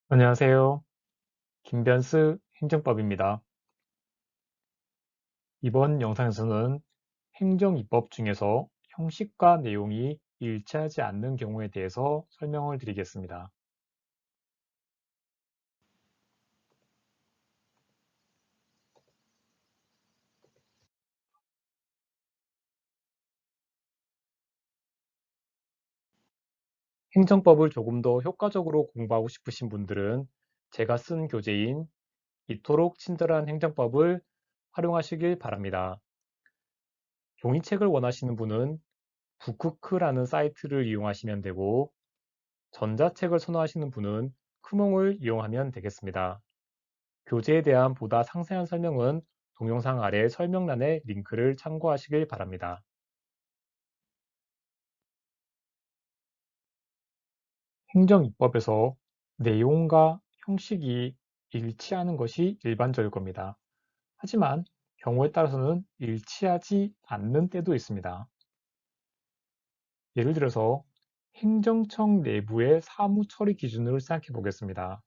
안녕하세요. 김변스 행정법입니다. 이번 영상에서는 행정입법 중에서 형식과 내용이 일치하지 않는 경우에 대해서 설명을 드리겠습니다. 행정법을 조금 더 효과적으로 공부하고 싶으신 분들은 제가 쓴 교재인 이토록 친절한 행정법을 활용하시길 바랍니다. 종이책을 원하시는 분은 북크크라는 사이트를 이용하시면 되고, 전자책을 선호하시는 분은 크몽을 이용하면 되겠습니다. 교재에 대한 보다 상세한 설명은 동영상 아래 설명란의 링크를 참고하시길 바랍니다. 행정입법에서 내용과 형식이 일치하는 것이 일반적일 겁니다. 하지만 경우에 따라서는 일치하지 않는 때도 있습니다. 예를 들어서 행정청 내부의 사무처리 기준을 생각해 보겠습니다.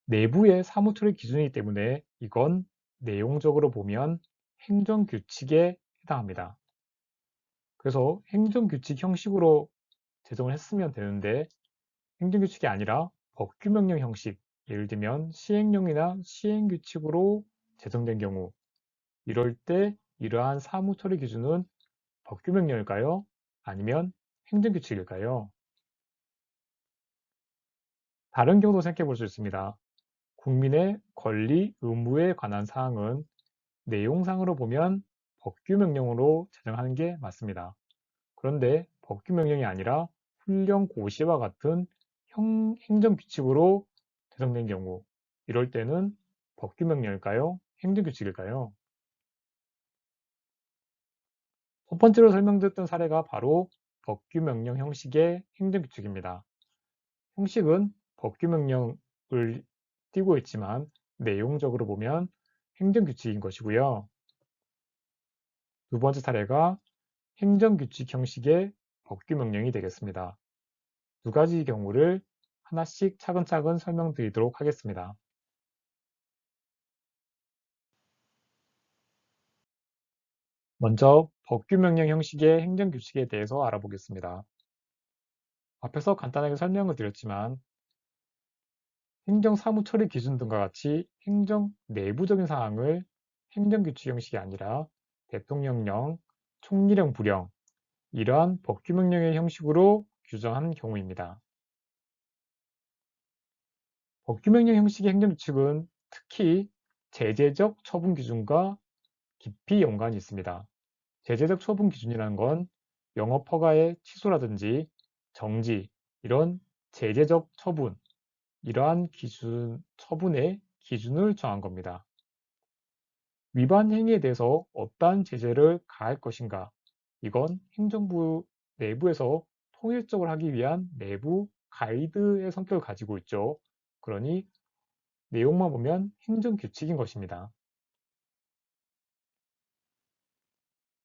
내부의 사무처리 기준이기 때문에 이건 내용적으로 보면 행정규칙에 해당합니다. 그래서 행정규칙 형식으로 제정을 했으면 되는데 행정규칙이 아니라 법규명령 형식, 예를 들면 시행령이나 시행규칙으로 제정된 경우, 이럴 때 이러한 사무처리 기준은 법규명령일까요? 아니면 행정규칙일까요? 다른 경우도 생각해 볼 수 있습니다. 국민의 권리, 의무에 관한 사항은 내용상으로 보면 법규명령으로 제정하는 게 맞습니다. 그런데 법규명령이 아니라 훈령고시와 같은 행정규칙으로 제정된 경우, 이럴 때는 법규명령일까요? 행정규칙일까요? 첫 번째로 설명드렸던 사례가 바로 법규명령 형식의 행정규칙입니다. 형식은 법규명령을 띄고 있지만 내용적으로 보면 행정규칙인 것이고요. 두 번째 사례가 행정규칙 형식의 법규명령이 되겠습니다. 두 가지 경우를 하나씩 차근차근 설명드리도록 하겠습니다. 먼저 법규명령 형식의 행정규칙에 대해서 알아보겠습니다. 앞에서 간단하게 설명을 드렸지만 행정사무처리 기준 등과 같이 행정 내부적인 사항을 행정규칙 형식이 아니라 대통령령, 총리령 부령, 이러한 법규명령의 형식으로 규정한 경우입니다. 법규명령 형식의 행정규칙은 특히 제재적 처분 기준과 깊이 연관이 있습니다. 제재적 처분 기준이라는 건 영업 허가의 취소라든지 정지, 이런 제재적 처분, 이러한 처분의 기준을 정한 겁니다. 위반 행위에 대해서 어떠한 제재를 가할 것인가, 이건 행정부 내부에서 통일적으로 하기 위한 내부 가이드의 성격을 가지고 있죠. 그러니 내용만 보면 행정규칙인 것입니다.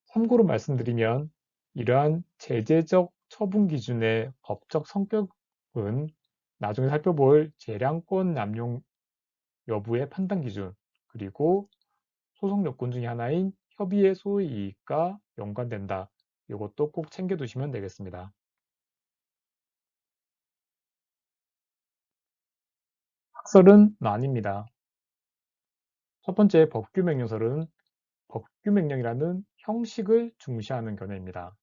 참고로 말씀드리면 이러한 제재적 처분 기준의 법적 성격은 나중에 살펴볼 재량권 남용 여부의 판단 기준, 그리고 소송 요건 중에 하나인 협의의 소의 이익과 연관된다. 이것도 꼭 챙겨두시면 되겠습니다. 학설은 아닙니다. 첫 번째 법규명령설은 법규명령이라는 형식을 중시하는 견해입니다.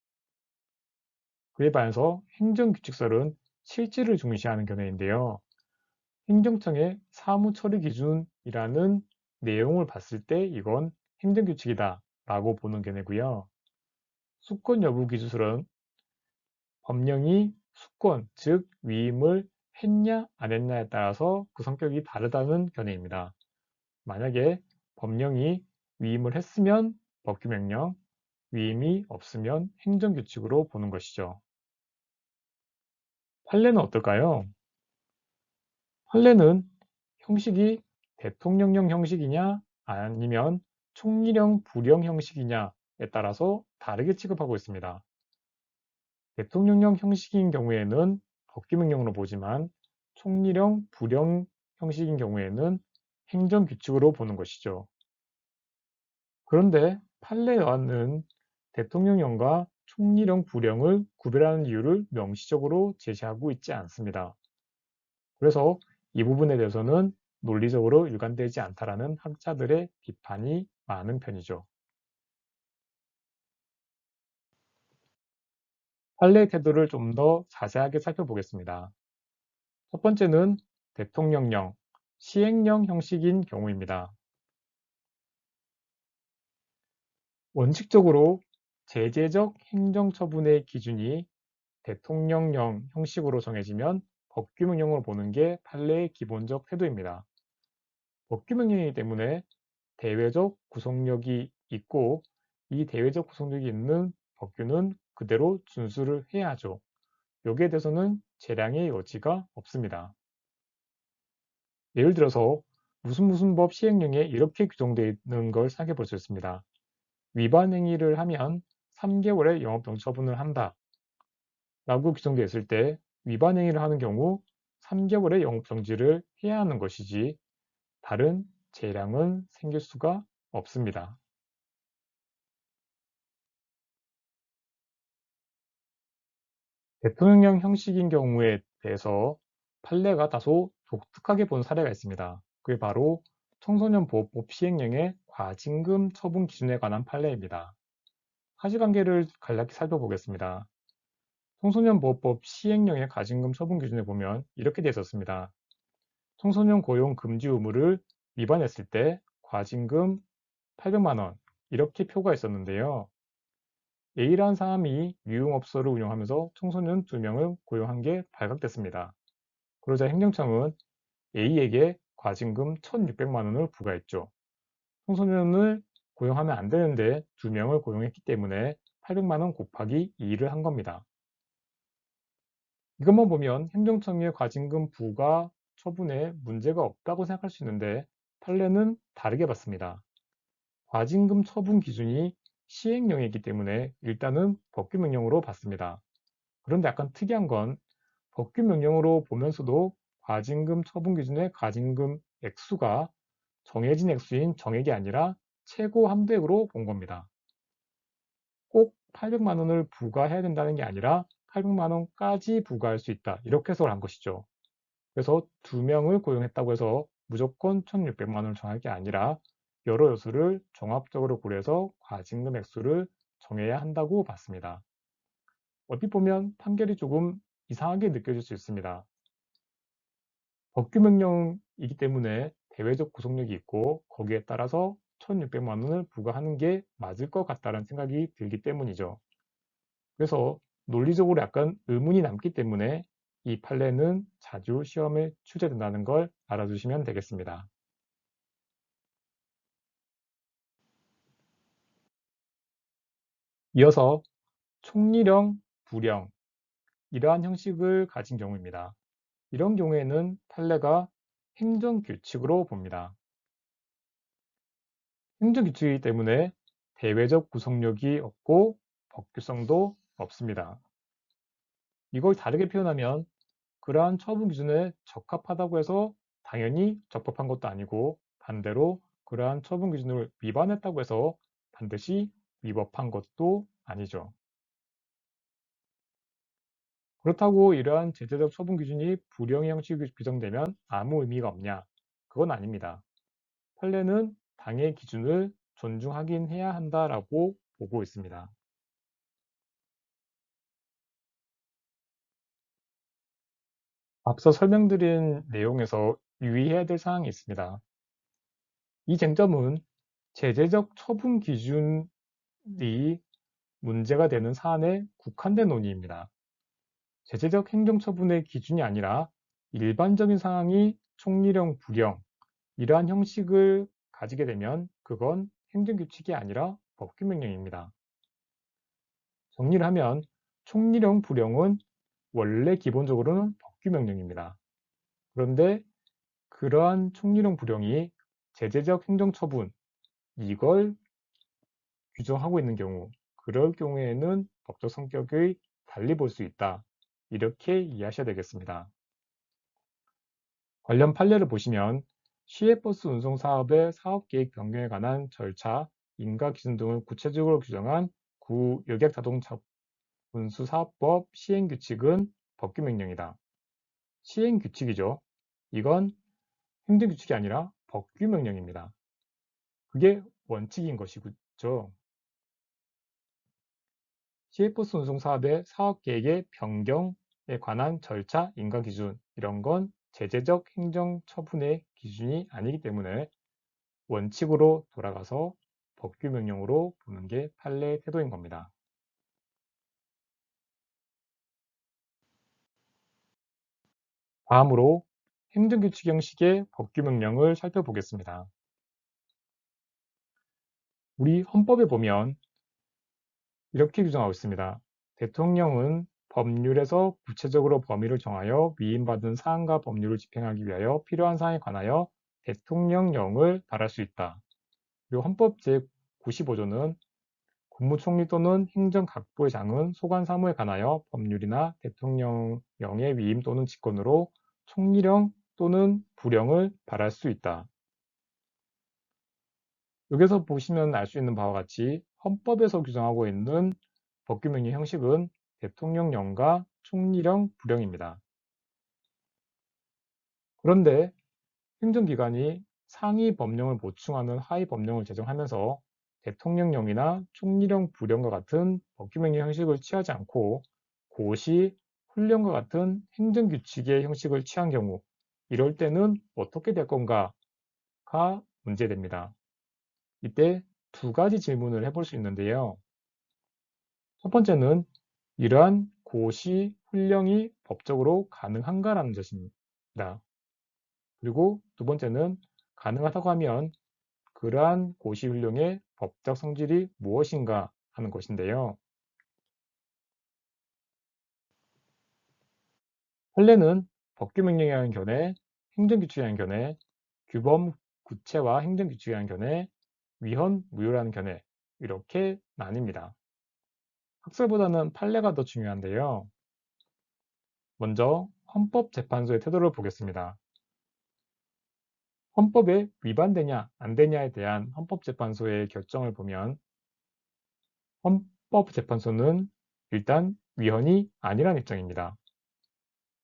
그에 반해서 행정규칙설은 실질을 중시하는 견해인데요. 행정청의 사무처리 기준이라는 내용을 봤을 때 이건 행정규칙이다 라고 보는 견해고요. 수권 여부 기준설은 법령이 수권, 즉 위임을 했냐 안 했냐에 따라서 그 성격이 다르다는 견해입니다. 만약에 법령이 위임을 했으면 법규명령, 위임이 없으면 행정규칙으로 보는 것이죠. 판례는 어떨까요? 판례는 형식이 대통령령 형식이냐 아니면 총리령 부령 형식이냐에 따라서 다르게 취급하고 있습니다. 대통령령 형식인 경우에는 법규명령으로 보지만 총리령 부령 형식인 경우에는 행정규칙으로 보는 것이죠. 그런데 판례안은 대통령령과 총리령 부령을 구별하는 이유를 명시적으로 제시하고 있지 않습니다. 그래서 이 부분에 대해서는 논리적으로 일관되지 않다라는 학자들의 비판이 많은 편이죠. 판례 태도를 좀 더 자세하게 살펴보겠습니다. 첫 번째는 대통령령, 시행령 형식인 경우입니다. 원칙적으로 제재적 행정처분의 기준이 대통령령 형식으로 정해지면 법규명령으로 보는 게 판례의 기본적 태도입니다. 법규명령이기 때문에 대외적 구속력이 있고 이 대외적 구속력이 있는 법규는 그대로 준수를 해야 하죠. 여기에 대해서는 재량의 여지가 없습니다. 예를 들어서 무슨 법 시행령에 이렇게 규정되어 있는 걸 생각해 볼 수 있습니다. 위반 행위를 하면 3개월의 영업정처분을 한다 라고 규정되어 있을 때 위반 행위를 하는 경우 3개월의 영업정지를 해야 하는 것이지 다른 재량은 생길 수가 없습니다. 대통령령 형식인 경우에 대해서 판례가 다소 독특하게 본 사례가 있습니다. 그게 바로 청소년보호법 시행령의 과징금 처분 기준에 관한 판례입니다. 사실관계를 간략히 살펴보겠습니다. 청소년보호법 시행령의 과징금 처분 기준에 보면 이렇게 되어 있었습니다. 청소년 고용 금지 의무를 위반했을 때 과징금 800만 원 이렇게 표가 있었는데요. A라는 사람이 유흥업소를 운영하면서 청소년 2명을 고용한 게 발각됐습니다. 그러자 행정청은 A에게 과징금 1,600만 원을 부과했죠. 청소년을 고용하면 안 되는데 2명을 고용했기 때문에 800만 원 곱하기 2를 한 겁니다. 이것만 보면 행정청의 과징금 부과 처분에 문제가 없다고 생각할 수 있는데 판례는 다르게 봤습니다. 과징금 처분 기준이 시행령이기 때문에 일단은 법규명령으로 봤습니다. 그런데 약간 특이한 건 법규명령으로 보면서도 과징금 처분 기준의 과징금 액수가 정해진 액수인 정액이 아니라 최고 한도액으로 본 겁니다. 꼭 800만 원을 부과해야 된다는 게 아니라 800만 원까지 부과할 수 있다. 이렇게 해석을 한 것이죠. 그래서 2명을 고용했다고 해서 무조건 1,600만 원을 정할 게 아니라 여러 요소를 종합적으로 고려해서 과징금 액수를 정해야 한다고 봤습니다. 얼핏 보면 판결이 조금 이상하게 느껴질 수 있습니다. 법규명령이기 때문에 대외적 구속력이 있고 거기에 따라서 1,600만 원을 부과하는 게 맞을 것 같다는 생각이 들기 때문이죠. 그래서 논리적으로 약간 의문이 남기 때문에 이 판례는 자주 시험에 출제된다는 걸 알아두시면 되겠습니다. 이어서 총리령, 부령 이러한 형식을 가진 경우입니다. 이런 경우에는 판례가 행정규칙으로 봅니다. 행정규칙이기 때문에 대외적 구속력이 없고 법규성도 없습니다. 이걸 다르게 표현하면 그러한 처분 기준에 적합하다고 해서 당연히 적법한 것도 아니고 반대로 그러한 처분 기준을 위반했다고 해서 반드시 위법한 것도 아니죠. 그렇다고 이러한 제재적 처분 기준이 불용의 형식으로 규정되면 아무 의미가 없냐? 그건 아닙니다. 판례는 당의 기준을 존중하긴 해야 한다라고 보고 있습니다. 앞서 설명드린 내용에서 유의해야 될 사항이 있습니다. 이 쟁점은 제재적 처분 기준이 문제가 되는 사안에 국한된 논의입니다. 제재적 행정처분의 기준이 아니라 일반적인 사항이 총리령, 부령 이러한 형식을 가지게 되면 그건 행정규칙이 아니라 법규명령입니다. 정리를 하면 총리령, 부령은 원래 기본적으로는 법규명령입니다. 그런데 그러한 총리령, 부령이 제재적 행정처분 이걸 규정하고 있는 경우 그럴 경우에는 법적 성격의 달리 볼 수 있다. 이렇게 이해하셔야 되겠습니다. 관련 판례를 보시면 시외버스 운송 사업의 사업계획 변경에 관한 절차, 인가 기준 등을 구체적으로 규정한 구여객자동차 운수사업법 시행규칙은 법규명령이다. 시행규칙이죠. 이건 행정규칙이 아니라 법규명령입니다. 그게 원칙인 것이죠. 시외버스 운송 사업의 사업계획의 변경에 관한 절차, 인가 기준 이런 건 제재적 행정 처분의 기준이 아니기 때문에 원칙으로 돌아가서 법규명령으로 보는 게 판례 태도인 겁니다. 다음으로 행정규칙 형식의 법규명령을 살펴보겠습니다. 우리 헌법에 보면 이렇게 규정하고 있습니다. 대통령은 법률에서 구체적으로 범위를 정하여 위임받은 사항과 법률을 집행하기 위하여 필요한 사항에 관하여 대통령령을 발할 수 있다. 그리고 헌법 제95조는 국무총리 또는 행정각부의 장은 소관 사무에 관하여 법률이나 대통령령의 위임 또는 직권으로 총리령 또는 부령을 발할 수 있다. 여기서 보시면 알 수 있는 바와 같이 헌법에서 규정하고 있는 법규명령 형식은 대통령령과 총리령, 부령입니다. 그런데 행정기관이 상위 법령을 보충하는 하위 법령을 제정하면서 대통령령이나 총리령, 부령과 같은 법규명령 형식을 취하지 않고 고시, 훈령과 같은 행정규칙의 형식을 취한 경우 이럴 때는 어떻게 될 건가가 문제됩니다. 이때 두 가지 질문을 해볼 수 있는데요. 첫 번째는 이러한 고시, 훈령이 법적으로 가능한가라는 것입니다. 그리고 두 번째는 가능하다고 하면 그러한 고시 훈령의 법적 성질이 무엇인가 하는 것인데요. 판례는 법규명령이라는 견해, 행정규칙이라는 견해, 규범 구체와 행정규칙이라는 견해, 위헌 무효라는 견해 이렇게 나뉩니다. 학설보다는 판례가 더 중요한데요. 먼저 헌법재판소의 태도를 보겠습니다. 헌법에 위반되냐 안 되냐에 대한 헌법재판소의 결정을 보면 헌법재판소는 일단 위헌이 아니라는 입장입니다.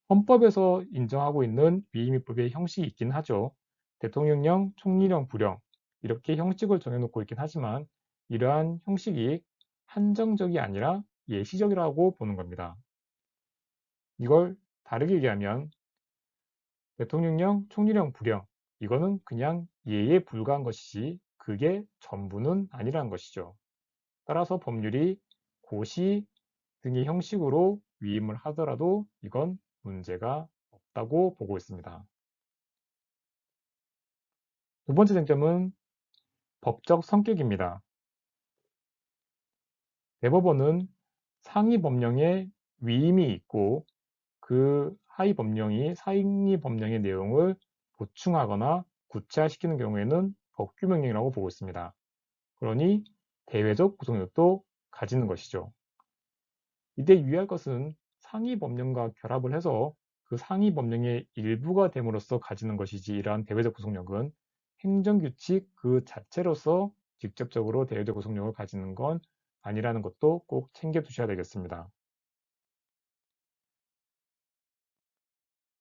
헌법에서 인정하고 있는 위임입법의 형식이 있긴 하죠. 대통령령, 총리령, 부령 이렇게 형식을 정해놓고 있긴 하지만 이러한 형식이 한정적이 아니라 예시적이라고 보는 겁니다. 이걸 다르게 얘기하면 대통령령, 총리령, 부령 이거는 그냥 예에 불과한 것이지 그게 전부는 아니라는 것이죠. 따라서 법률이 고시 등의 형식으로 위임을 하더라도 이건 문제가 없다고 보고 있습니다. 두 번째 쟁점은 법적 성격입니다. 대법원은 상위 법령에 위임이 있고 그 하위 법령이 상위 법령의 내용을 보충하거나 구체화시키는 경우에는 법규명령이라고 보고 있습니다. 그러니 대외적 구속력도 가지는 것이죠. 이때 유의할 것은 상위 법령과 결합을 해서 그 상위 법령의 일부가 됨으로써 가지는 것이지 이러한 대외적 구속력은 행정규칙 그 자체로서 직접적으로 대외적 구속력을 가지는 건 아니라는 것도 꼭 챙겨두셔야 되겠습니다.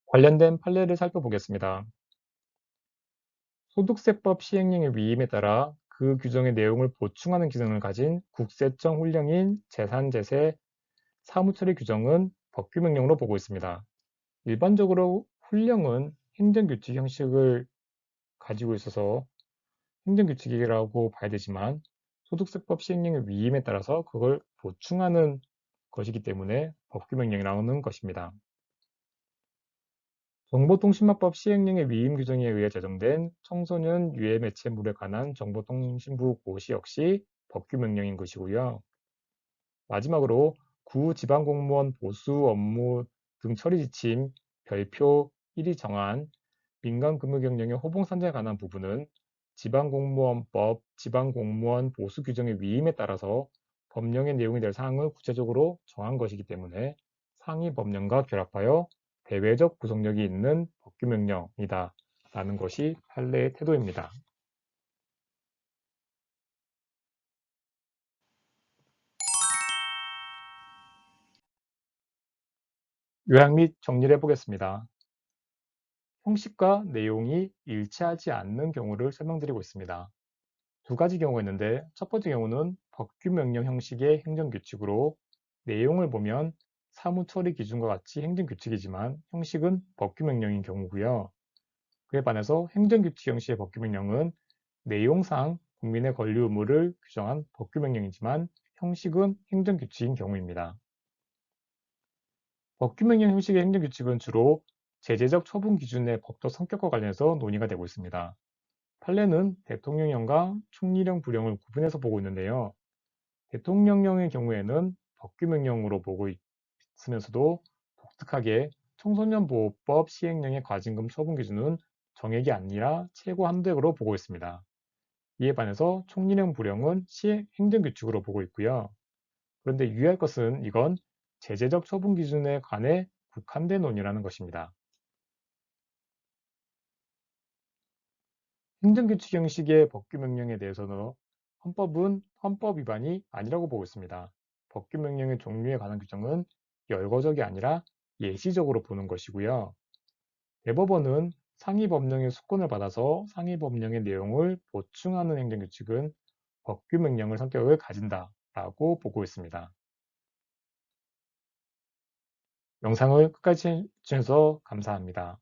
관련된 판례를 살펴보겠습니다. 소득세법 시행령의 위임에 따라 그 규정의 내용을 보충하는 기능을 가진 국세청 훈령인 재산제세 사무처리 규정은 법규명령으로 보고 있습니다. 일반적으로 훈령은 행정규칙 형식을 가지고 있어서 행정규칙이라고 봐야 되지만 소득세법 시행령의 위임에 따라서 그걸 보충하는 것이기 때문에 법규명령이라는 것입니다. 정보통신망법 시행령의 위임 규정에 의해 제정된 청소년 유해 매체물에 관한 정보통신부 고시 역시 법규명령인 것이고요. 마지막으로 구지방공무원 보수 업무 등 처리 지침, 별표 1이 정한 민간근무경영의 호봉산정에 관한 부분은 지방공무원법, 지방공무원 보수 규정의 위임에 따라서 법령의 내용이 될 사항을 구체적으로 정한 것이기 때문에 상위 법령과 결합하여 대외적 구속력이 있는 법규명령이다 라는 것이 판례의 태도입니다. 요약 및 정리를 해보겠습니다. 형식과 내용이 일치하지 않는 경우를 설명드리고 있습니다. 두 가지 경우가 있는데 첫 번째 경우는 법규명령 형식의 행정규칙으로 내용을 보면 사무처리 기준과 같이 행정규칙이지만 형식은 법규명령인 경우고요. 그에 반해서 행정규칙 형식의 법규명령은 내용상 국민의 권리 의무를 규정한 법규명령이지만 형식은 행정규칙인 경우입니다. 법규명령 형식의 행정규칙은 주로 제재적 처분 기준의 법적 성격과 관련해서 논의가 되고 있습니다. 판례는 대통령령과 총리령, 부령을 구분해서 보고 있는데요. 대통령령의 경우에는 법규명령으로 보고 있으면서도 독특하게 청소년보호법 시행령의 과징금 처분 기준은 정액이 아니라 최고 한도액으로 보고 있습니다. 이에 반해서 총리령, 부령은 시행 행정규칙으로 보고 있고요. 그런데 유의할 것은 이건 제재적 처분 기준에 관해 국한된 논의라는 것입니다. 행정규칙 형식의 법규명령에 대해서는 헌법은 헌법 위반이 아니라고 보고 있습니다. 법규명령의 종류에 관한 규정은 열거적이 아니라 예시적으로 보는 것이고요. 대법원은 상위법령의 수권을 받아서 상위법령의 내용을 보충하는 행정규칙은 법규명령의 성격을 가진다라고 보고 있습니다. 영상을 끝까지 시청해주셔서 감사합니다.